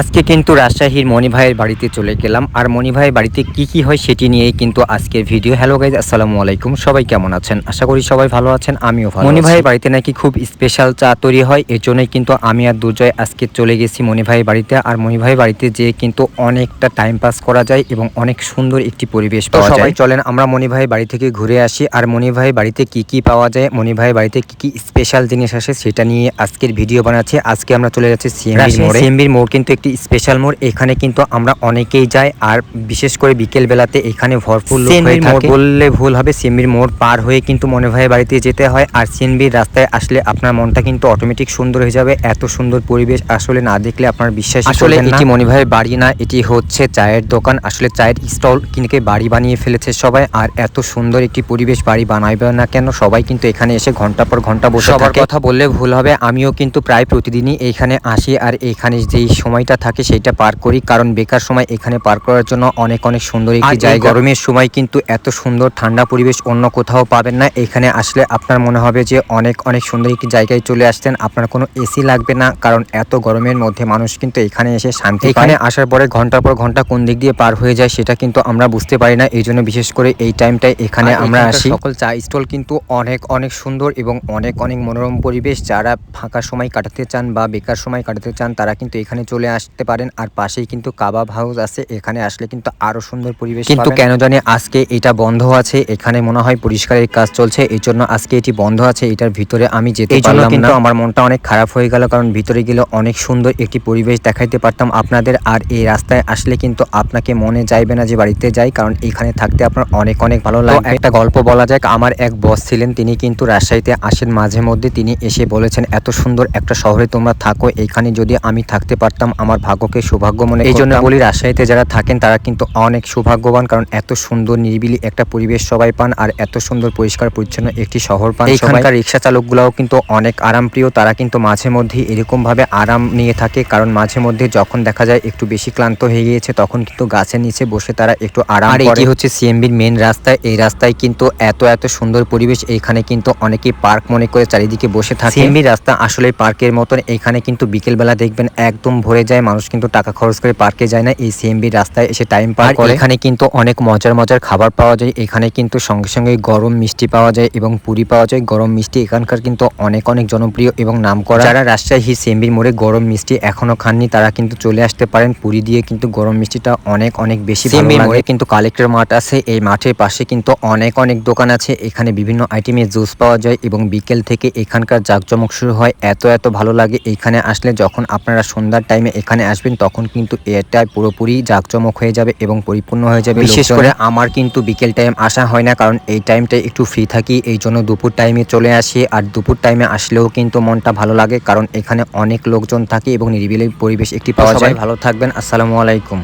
আজকে কিন্তু রাজশাহীর মনি ভাইয়ের বাড়িতে চলে গেলাম। আর মনি ভাইয়ের বাড়িতে কি হয় সেটি নিয়েই কিন্তু আজকের ভিডিও। হ্যালো গাইজ, আসসালামু আলাইকুম। সবাই কেমন আছেন? আশা করি সবাই ভালো আছেন, আমিও ভালো। মনি ভাইয়ের বাড়িতে নাকি খুব স্পেশাল চা তৈরি হয়, এর জন্যই কিন্তু আমি আর দুর্জয় আজকে চলে গেছি মনি ভাইয়ের বাড়িতে। আর মনি ভাইয়ের বাড়িতে যেয়ে কিন্তু অনেকটা টাইম পাস করা যায় এবং অনেক সুন্দর একটি পরিবেশ পাওয়া যায়। সবাই চলেন আমরা মনি ভাইয়ের বাড়ি থেকে ঘুরে আসি। আর মনি ভাইয়ের বাড়িতে কি পাওয়া যায়, মনি ভাইয়ের বাড়িতে কি স্পেশাল জিনিস আসে সেটা নিয়ে আজকের ভিডিও বানাচ্ছি। আজকে আমরা চলে যাচ্ছি সিএমবির মোড়। কিন্তু একটি স্পেশাল মোড়, এখানে কিন্তু আমরা অনেকেই যাই। আর বিশেষ করে বিকেল বেলাতে এখানে ভরপুর লোক হয়ে থাকে। বললে ভুল হবে, সিএমবির মোড় পার হয়ে কিন্তু মনি ভাইয়ের বাড়িতে যেতে হয়। আর সিএমবির রাস্তায় আসলে আপনার মনটা কিন্তু অটোমেটিক সুন্দর হয়ে যাবে। এত সুন্দর পরিবেশ আসলে না দেখলে আপনার বিশ্বাস আসলে এটি মনি ভাইয়ের বাড়ি না, এটি হচ্ছে চায়ের দোকান। আসলে চায়ের স্টল কিনে বাড়ি বানিয়ে ফেলেছে সবাই। আর এত সুন্দর একটি পরিবেশ বাড়ি বানাইবে না কেন, সবাই কিন্তু এখানে এসে ঘন্টা পর ঘন্টা বসে থাকে। কথা বললে ভুল হবে, আমিও কিন্তু প্রায় প্রতিদিনই এইখানে আসি। আর এইখানে যেই সময়টা থাকে সেইটা পার করি, কারণ বেকার সময় এখানে পার করার জন্য অনেক সুন্দর একটি জায়গা। গরমের সময় কিন্তু এত সুন্দর ঠান্ডা পরিবেশ অন্য কোথাও পাবেন না। এখানে আসলে আপনার মনে হবে যে অনেক সুন্দর একটি জায়গায় চলে আসছেন। আপনার কোনো এসি লাগবে না, কারণ এত গরমের মধ্যে মানুষ কিন্তু এখানে এসে শান্তি পায়। এখানে আসার পরে ঘন্টার পর ঘন্টা কোন দিক দিয়ে পার হয়ে যায় সেটা কিন্তু আমরা বুঝতে পারি না। এই জন্য বিশেষ করে এই টাইমটায় এখানে আমরা আসি। সকল চা স্টল কিন্তু অনেক সুন্দর এবং অনেক মনোরম পরিবেশ। যারা ফাঁকা সময় কাটাতে চান বা বেকার সময় কাটাতে চান তারা কিন্তু এখানে চলে আসতে পারেন। আর পাশেই কিন্তু কাবাব হাউস আছে, এখানে আসলে কিন্তু আরো সুন্দর পরিবেশ। কিন্তু কেন জানি আজকে এটা বন্ধ আছে, এখানে মনে হয় পরিষ্কারের কাজ চলছে, এই জন্য আজকে এটি বন্ধ আছে। এটার ভিতরে আমি যেতে পারলাম না, কিন্তু আমার মনটা অনেক খারাপ হয়ে গেল, কারণ ভিতরে গেলে অনেক সুন্দর একটি পরিবেশ দেখাইতে পারতাম আপনাদের। আর এই রাস্তায় আসলে কিন্তু আপনাকে মনে চাইবে না যে বাড়িতে যাই, কারণ এখানে থাকতে আপনার অনেক ভালো লাগবে। একটা গল্প বলা যাক, আমার এক বস ছিলেন, তিনি কিন্তু রাজশাহীতে আসেন মাঝে মধ্যে। তিনি এসে বলেছেন এত সুন্দর একটা শহরে তোমরা থাকো, এখানে যদি আমি থাকতে পারতাম আমার ভাগ্যকে সৌভাগ্য মনে। এই জন্য বলি রাজশাহীতে যারা থাকেন তারা কিন্তু অনেক সৌভাগ্যবান, কারণ এত সুন্দর নিরিবিলি একটা পরিবেশ সবাই পান। আর এত সুন্দর পরিষ্কার পরিচ্ছন্ন একটি শহর পান। এখানকার রিক্সা চালকগুলাও কিন্তু অনেক আরামপ্রিয়, তারা কিন্তু মাঝে মধ্যে এরকম ভাবে আরাম নিয়ে থাকে, কারণ মাঝে মধ্যে যখন দেখা যায় একটু বেশি ক্লান্ত হয়ে গিয়েছে তখন কিন্তু গাছের নিচে বসে তারা একটু আরাম করে। এটি হচ্ছে সিএমবির মেন রাস্তায়। এই রাস্তায় কিন্তু এত সুন্দর পরিবেশ। এইখানে কিন্তু অনেকেই পার্ক মনে করে চারিদিকে বসে থাকে। সিএমবি রাস্তা আসলে পার্কের মতন। এখানে কিন্তু বিকেল বেলা দেখবেন একদম ভরে যায়, মানুষ কিন্তু টাকা খরচ করে পার্কে যায় না, এই সিএমবি রাস্তায় এসে টাইম পার করে। এখানে কিন্তু অনেক মজার খাবার পাওয়া যায়। এখানে কিন্তু সঙ্গে গরম মিষ্টি পাওয়া যায় এবং পুরি পাওয়া যায়। গরম মিষ্টি এখানকার কিন্তু অনেক জনপ্রিয় এবং নামকরা। যারা রাজশাহী সিএমবির মোড়ে গরম মিষ্টি এখনো খাননি তারা কিন্তু চলে আসতে পারেন। পুরি দিয়ে কিন্তু গরম মিষ্টিটা অনেক বেশি ভালো লাগে। কিন্তু কালেক্টর মাঠ আছে, এই মাঠের পাশে কিন্তু অনেক দোকান আছে। এখানে বিভিন্ন আইটেমের জুস পাওয়া যায় এবং বিকেল থেকে এখানকার জাঁকজমক শুরু হয়। এত ভালো লাগে এখানে আসলে। যখন আপনারা সন্ধ্যার টাইমে এখানে আসবেন তখন কিন্তু এটা পুরোপুরি জাঁকজমক হয়ে যাবে এবং পরিপূর্ণ হয়ে যাবে। বিশেষ করে আমার কিন্তু বিকেল টাইম আসা হয় না, কারণ এই টাইমটা একটু ফ্রি থাকি, এই জন্য দুপুর টাইমে চলে আসি। আর দুপুর টাইমে আসলেও কিন্তু মনটা ভালো লাগে, কারণ এখানে অনেক লোকজন থাকে এবং নিরিবিলি পরিবেশ একটি পাওয়া যায়। ভালো থাকবেন, আসসালামু আলাইকুম।